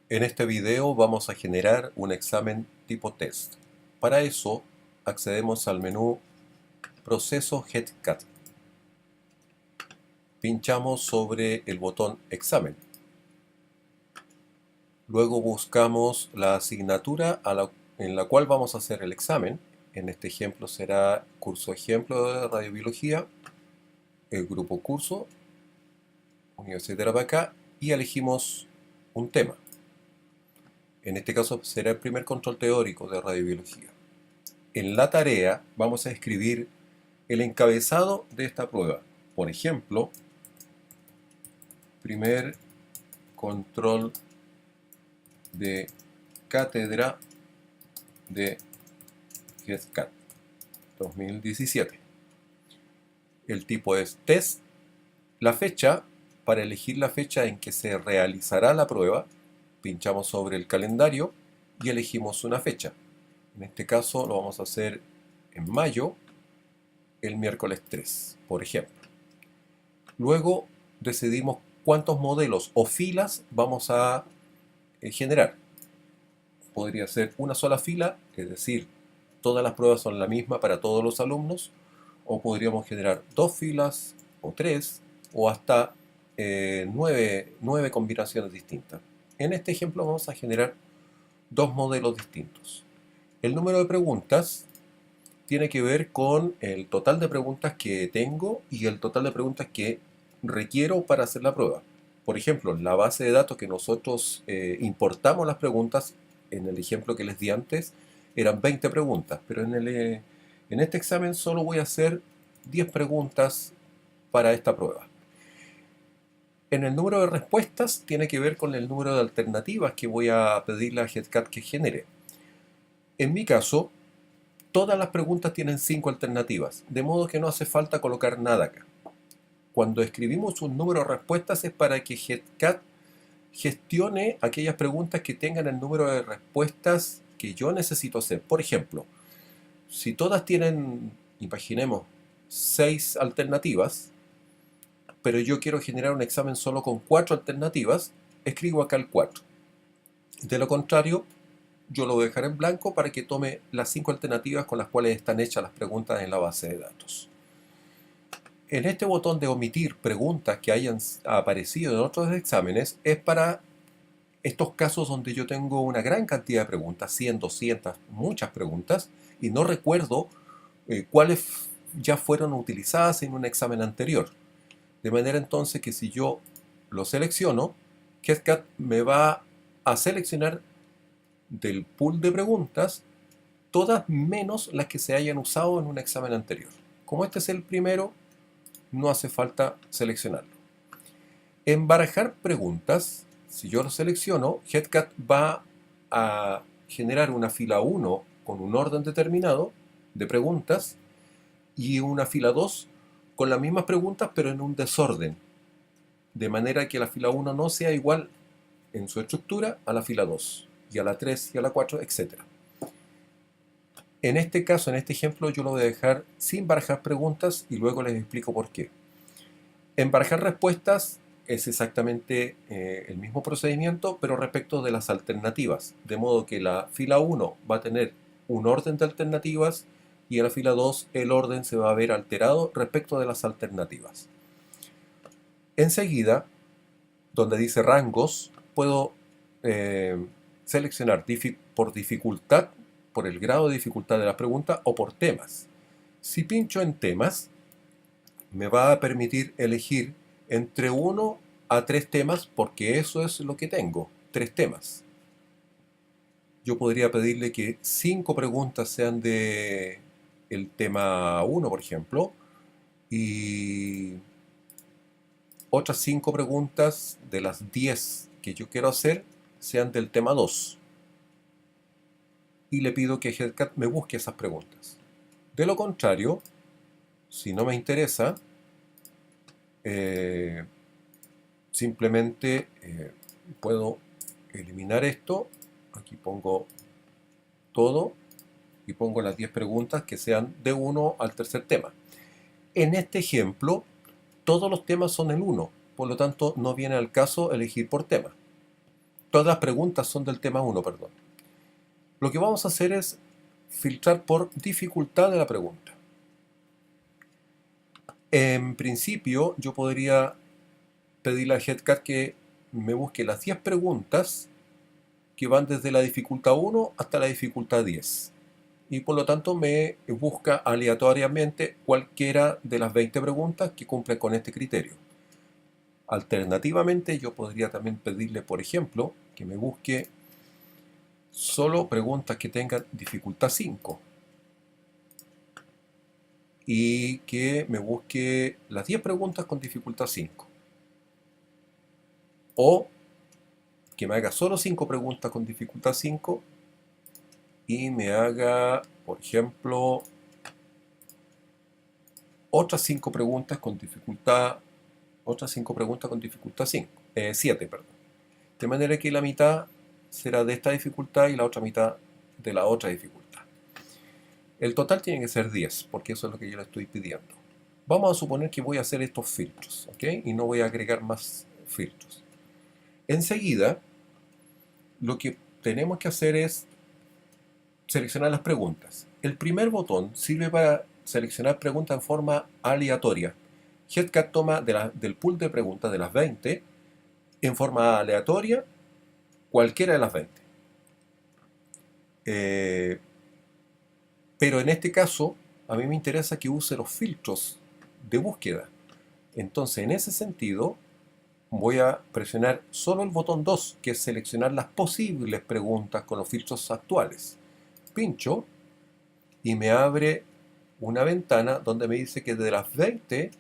En este video vamos a generar un examen tipo test. Para eso accedemos al menú Proceso GetCat. Pinchamos sobre el botón Examen. Luego buscamos la asignatura en la cual vamos a hacer el examen. En este ejemplo será curso ejemplo de radiobiología, el grupo curso, Universidad de Tarapacá, y elegimos un tema. En este caso será el primer control teórico de radiobiología. En la tarea vamos a escribir el encabezado de esta prueba. Por ejemplo, primer control de cátedra de GESCAT 2017. El tipo es test. La fecha, para elegir la fecha en que se realizará la prueba, pinchamos sobre el calendario y elegimos una fecha. En este caso lo vamos a hacer en mayo, el miércoles 3, por ejemplo. Luego decidimos cuántos modelos o filas vamos a generar. Podría ser una sola fila, es decir, todas las pruebas son la misma para todos los alumnos, o podríamos generar dos filas, o tres, o hasta nueve combinaciones distintas. En este ejemplo vamos a generar dos modelos distintos. El número de preguntas tiene que ver con el total de preguntas que tengo y el total de preguntas que requiero para hacer la prueba. Por ejemplo, en la base de datos que nosotros importamos las preguntas, en el ejemplo que les di antes, eran 20 preguntas, pero en este examen solo voy a hacer 10 preguntas para esta prueba. En el número de respuestas tiene que ver con el número de alternativas que voy a pedirle a GETCAT que genere. En mi caso, todas las preguntas tienen 5 alternativas, de modo que no hace falta colocar nada acá. Cuando escribimos un número de respuestas es para que GETCAT gestione aquellas preguntas que tengan el número de respuestas que yo necesito hacer. Por ejemplo, si todas tienen, imaginemos, 6 alternativas, pero yo quiero generar un examen solo con 4 alternativas, escribo acá el 4. De lo contrario, yo lo voy a dejar en blanco para que tome las 5 alternativas con las cuales están hechas las preguntas en la base de datos. En este botón de omitir preguntas que hayan aparecido en otros exámenes es para estos casos donde yo tengo una gran cantidad de preguntas, 100, 200, muchas preguntas, y no recuerdo cuáles ya fueron utilizadas en un examen anterior. De manera entonces que si yo lo selecciono, GETCAT me va a seleccionar del pool de preguntas todas menos las que se hayan usado en un examen anterior. Como este es el primero, no hace falta seleccionarlo. En barajar preguntas, si yo lo selecciono, GETCAT va a generar una fila 1 con un orden determinado de preguntas y una fila 2 con las mismas preguntas pero en un desorden, de manera que la fila 1 no sea igual en su estructura a la fila 2 y a la 3 y a la 4, etc. En este caso, en este ejemplo, yo lo voy a dejar sin barajar preguntas y luego les explico por qué. En barajar respuestas es exactamente el mismo procedimiento, pero respecto de las alternativas. De modo que la fila 1 va a tener un orden de alternativas y en la fila 2 el orden se va a ver alterado respecto de las alternativas. Enseguida, donde dice rangos, puedo seleccionar por dificultad, por el grado de dificultad de la pregunta o por temas. Si pincho en temas, me va a permitir elegir entre 1 a 3 temas, porque eso es lo que tengo, 3 temas. Yo podría pedirle que 5 preguntas sean de el tema 1, por ejemplo, y otras 5 preguntas de las 10 que yo quiero hacer sean del tema 2. Y le pido que GETCAT me busque esas preguntas. De lo contrario, si no me interesa, simplemente puedo eliminar esto. Aquí pongo todo y pongo las 10 preguntas que sean de 1 al tercer tema. En este ejemplo, todos los temas son el 1, por lo tanto no viene al caso elegir por tema. Todas las preguntas son del tema 1, perdón. Lo que vamos a hacer es filtrar por dificultad de la pregunta. En principio, yo podría pedirle a Headcat que me busque las 10 preguntas que van desde la dificultad 1 hasta la dificultad 10. Y por lo tanto me busca aleatoriamente cualquiera de las 20 preguntas que cumplen con este criterio. Alternativamente, yo podría también pedirle, por ejemplo, que me busque solo preguntas que tengan dificultad 5 y que me busque las 10 preguntas con dificultad 5. O que me haga solo 5 preguntas con dificultad 5 y me haga, por ejemplo, otras 5 preguntas con dificultad 5, 7, perdón. De manera que la mitad será de esta dificultad y la otra mitad de la otra dificultad. El total tiene que ser 10, porque eso es lo que yo le estoy pidiendo. Vamos a suponer que voy a hacer estos filtros, ¿ok? Y no voy a agregar más filtros. Enseguida, lo que tenemos que hacer es seleccionar las preguntas. El primer botón sirve para seleccionar preguntas en forma aleatoria. Headcat toma del pool de preguntas de las 20 en forma aleatoria cualquiera de las 20. Pero en este caso, a mí me interesa que use los filtros de búsqueda. Entonces, en ese sentido, voy a presionar solo el botón 2, que es seleccionar las posibles preguntas con los filtros actuales. Pincho y me abre una ventana donde me dice que de las 20,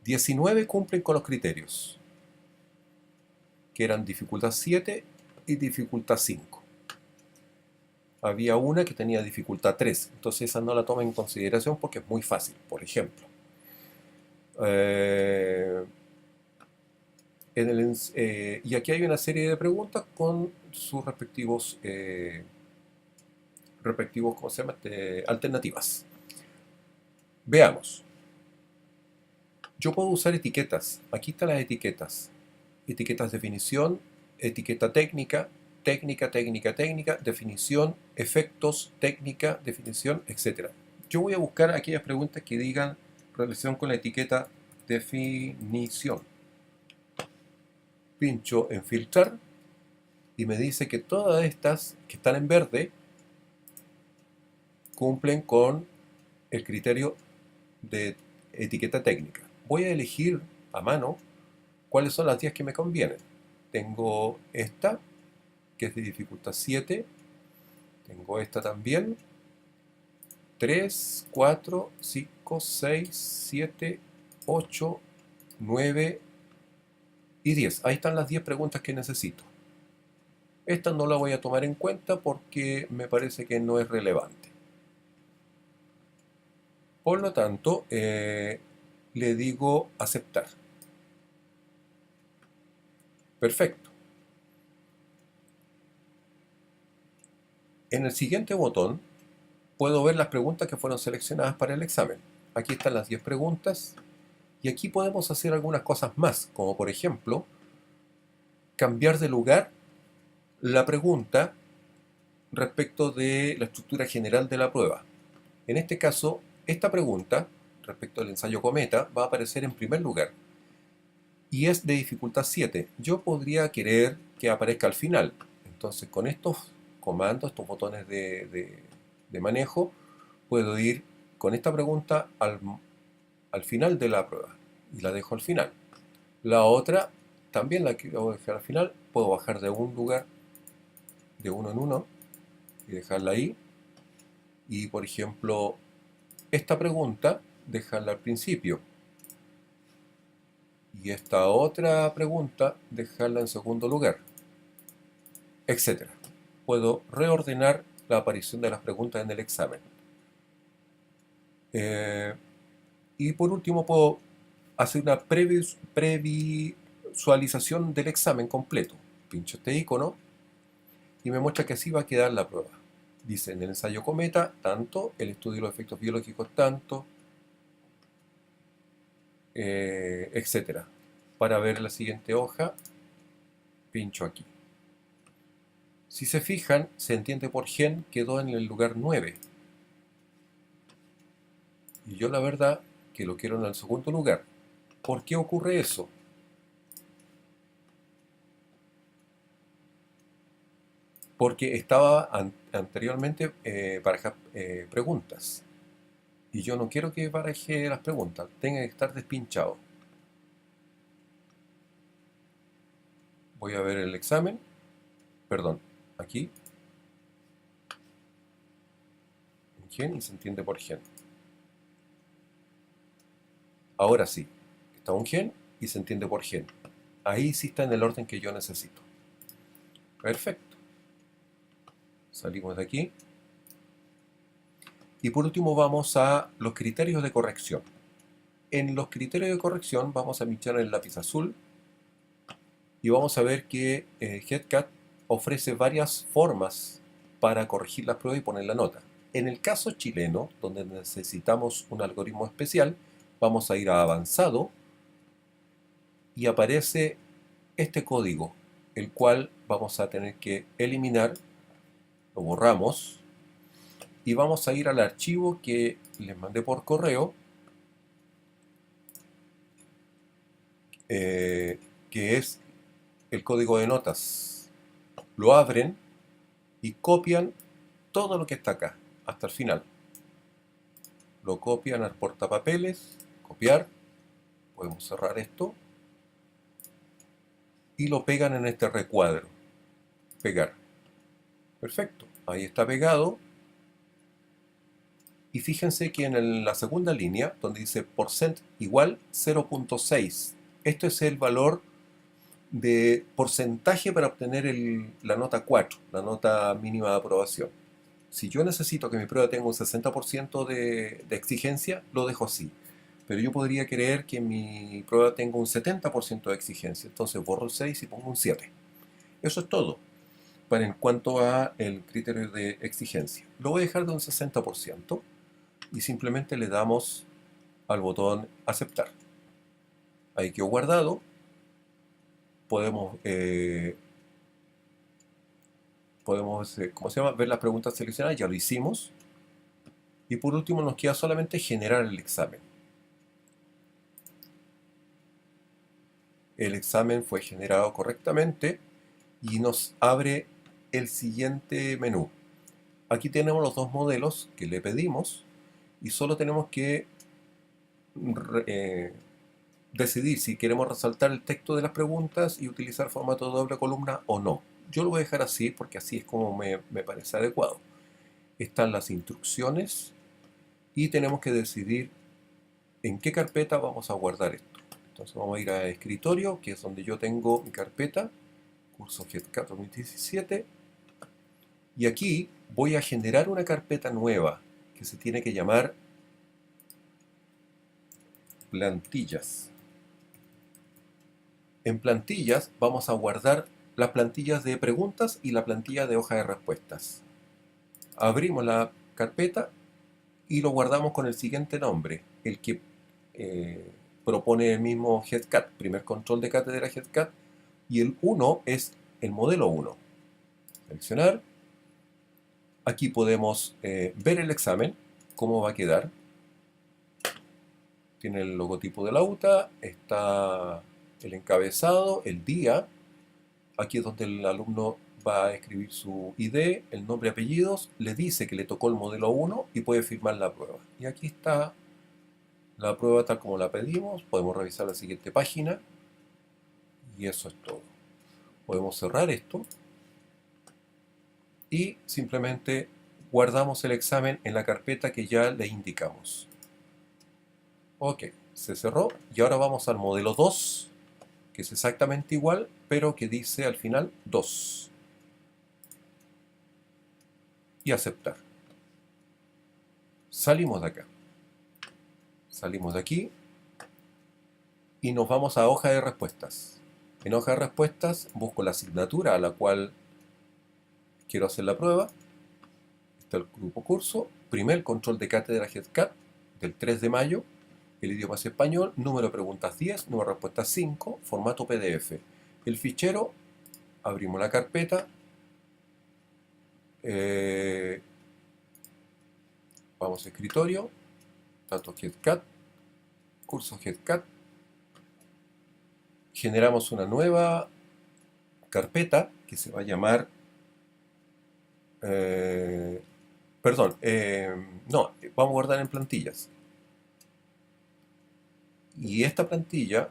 19 cumplen con los criterios, que eran dificultad 7 y dificultad 5. Había una que tenía dificultad 3, entonces esa no la toma en consideración porque es muy fácil, por ejemplo. Y aquí hay una serie de preguntas con sus respectivos ¿cómo se llama? Alternativas. Veamos. Yo puedo usar etiquetas. Aquí están las etiquetas. Etiquetas definición, etiqueta técnica, técnica, técnica, técnica, definición, efectos, técnica, definición, etc. Yo voy a buscar aquellas preguntas que digan relación con la etiqueta definición. Pincho en filtrar y me dice que todas estas que están en verde cumplen con el criterio de etiqueta técnica. Voy a elegir a mano cuáles son las 10 que me convienen. Tengo esta, que es de dificultad 7. Tengo esta también. 3, 4, 5, 6, 7, 8, 9 y 10. Ahí están las 10 preguntas que necesito. Esta no la voy a tomar en cuenta porque me parece que no es relevante. Por lo tanto, le digo aceptar. Perfecto. En el siguiente botón puedo ver las preguntas que fueron seleccionadas para el examen. Aquí están las 10 preguntas y aquí podemos hacer algunas cosas más, como por ejemplo, cambiar de lugar la pregunta respecto de la estructura general de la prueba. En este caso, esta pregunta, respecto al ensayo cometa, va a aparecer en primer lugar y es de dificultad 7. Yo podría querer que aparezca al final. Entonces, con estos comandos, estos botones de manejo, puedo ir con esta pregunta al final de la prueba y la dejo al final. La otra también la quiero dejar al final. Puedo bajar de un lugar, de uno en uno, y dejarla ahí. Y por ejemplo, esta pregunta, dejarla al principio. Y esta otra pregunta, dejarla en segundo lugar, etc. Puedo reordenar la aparición de las preguntas en el examen. Y por último, puedo hacer una previsualización del examen completo. Pincho este icono y me muestra que así va a quedar la prueba. Dice en el ensayo cometa, tanto, el estudio de los efectos biológicos, tanto, etc. Para ver la siguiente hoja, pincho aquí. Si se fijan, se entiende por gen quedó en el lugar 9. Y yo la verdad que lo quiero en el segundo lugar. ¿Por qué ocurre eso? Porque estaba anteriormente barajar preguntas. Y yo no quiero que baraje las preguntas, tenga que estar despinchado. Voy a ver el examen, perdón, aquí, en gen y se entiende por gen. Ahora sí, está un gen y se entiende por gen. Ahí sí está en el orden que yo necesito. Perfecto. Salimos de aquí. Y por último vamos a los criterios de corrección. En los criterios de corrección vamos a pinchar el lápiz azul y vamos a ver que Headcat ofrece varias formas para corregir la prueba y poner la nota. En el caso chileno, donde necesitamos un algoritmo especial, vamos a ir a avanzado y aparece este código, el cual vamos a tener que eliminar, lo borramos y vamos a ir al archivo que les mandé por correo, que es el código de notas. Lo abren y copian todo lo que está acá, hasta el final. Lo copian al portapapeles, copiar, podemos cerrar esto, y lo pegan en este recuadro, pegar. Perfecto, ahí está pegado. Y fíjense que en la segunda línea, donde dice % igual 0.6, esto es el valor de porcentaje para obtener la nota 4, la nota mínima de aprobación. Si yo necesito que mi prueba tenga un 60% de exigencia, lo dejo así. Pero yo podría querer que mi prueba tenga un 70% de exigencia. Entonces borro el 6 y pongo un 7. Eso es todo para en cuanto a el criterio de exigencia. Lo voy a dejar de un 60% y simplemente le damos al botón aceptar. Ahí quedó guardado. Podemos ¿cómo se llama? Ver las preguntas seleccionadas, ya lo hicimos. Y por último nos queda solamente generar el examen. El examen fue generado correctamente y nos abre el siguiente menú. Aquí tenemos los dos modelos que le pedimos y solo tenemos que decidir si queremos resaltar el texto de las preguntas y utilizar formato de doble columna o no. Yo lo voy a dejar así porque así es como me parece adecuado. Están las instrucciones y tenemos que decidir en qué carpeta vamos a guardar esto. Entonces vamos a ir a escritorio, que es donde yo tengo mi carpeta, curso Headcat 2017, y aquí voy a generar una carpeta nueva que se tiene que llamar plantillas. En plantillas vamos a guardar las plantillas de preguntas y la plantilla de hoja de respuestas. Abrimos la carpeta y lo guardamos con el siguiente nombre, el que propone el mismo Headcat, primer control de cátedra Headcat, y el 1 es el modelo 1. Seleccionar. Aquí podemos ver el examen, cómo va a quedar. Tiene el logotipo de la UTA, está el encabezado, el día. Aquí es donde el alumno va a escribir su ID, el nombre y apellidos, le dice que le tocó el modelo 1 y puede firmar la prueba. Y aquí está la prueba tal como la pedimos. Podemos revisar la siguiente página y eso es todo. Podemos cerrar esto y simplemente guardamos el examen en la carpeta que ya le indicamos. Ok, se cerró y ahora vamos al modelo 2, que es exactamente igual, pero que dice al final 2. Y aceptar. Salimos de acá. Salimos de aquí y nos vamos a hoja de respuestas. En hoja de respuestas busco la asignatura a la cual quiero hacer la prueba. Está el grupo curso, primer control de cátedra Headcat del 3 de mayo, el idioma es español, número de preguntas 10, número de respuestas 5, formato PDF. El fichero, abrimos la carpeta, Vamos a escritorio, datos GETCAT, curso GETCAT. Generamos una nueva carpeta que se va a llamar, no, vamos a guardar en plantillas. Y esta plantilla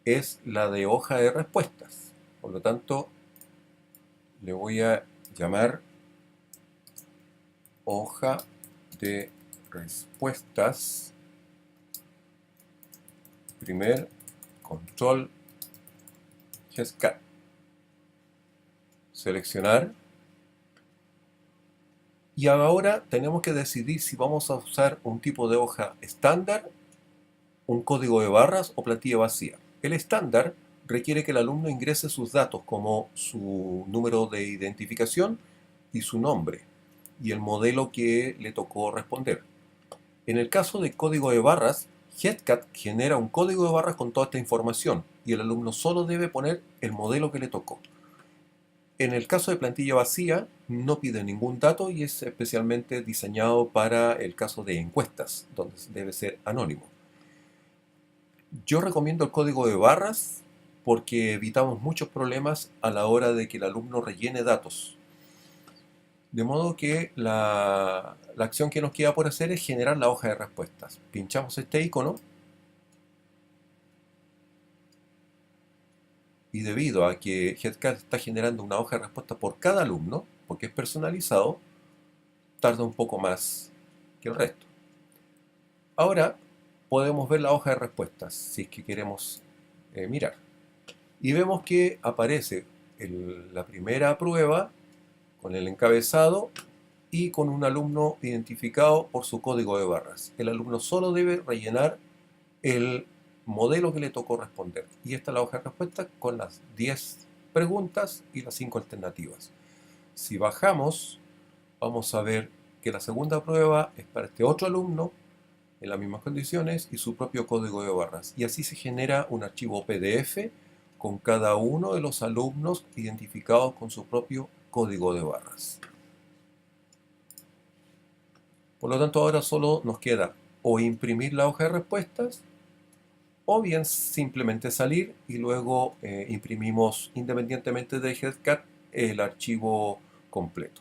es la de hoja de respuestas. Por lo tanto, le voy a llamar hoja de respuestas. Primer control GETCAT. Seleccionar. Y ahora tenemos que decidir si vamos a usar un tipo de hoja estándar, un código de barras o plantilla vacía. El estándar requiere que el alumno ingrese sus datos como su número de identificación y su nombre y el modelo que le tocó responder. En el caso de código de barras, GETCAT genera un código de barras con toda esta información y el alumno solo debe poner el modelo que le tocó. En el caso de plantilla vacía, no pide ningún dato y es especialmente diseñado para el caso de encuestas, donde debe ser anónimo. Yo recomiendo el código de barras porque evitamos muchos problemas a la hora de que el alumno rellene datos. De modo que la acción que nos queda por hacer es generar la hoja de respuestas. Pinchamos este icono y debido a que GETCAT está generando una hoja de respuesta por cada alumno, porque es personalizado, tarda un poco más que el resto. Ahora podemos ver la hoja de respuestas si es que queremos mirar. Y vemos que aparece la primera prueba con el encabezado y con un alumno identificado por su código de barras. El alumno solo debe rellenar el modelo que le tocó responder. Y esta es la hoja de respuesta con las 10 preguntas y las 5 alternativas. Si bajamos, vamos a ver que la segunda prueba es para este otro alumno en las mismas condiciones y su propio código de barras. Y así se genera un archivo PDF con cada uno de los alumnos identificados con su propio código de barras. Por lo tanto, ahora solo nos queda o imprimir la hoja de respuestas o bien simplemente salir y luego imprimimos independientemente de GETCAT el archivo completo.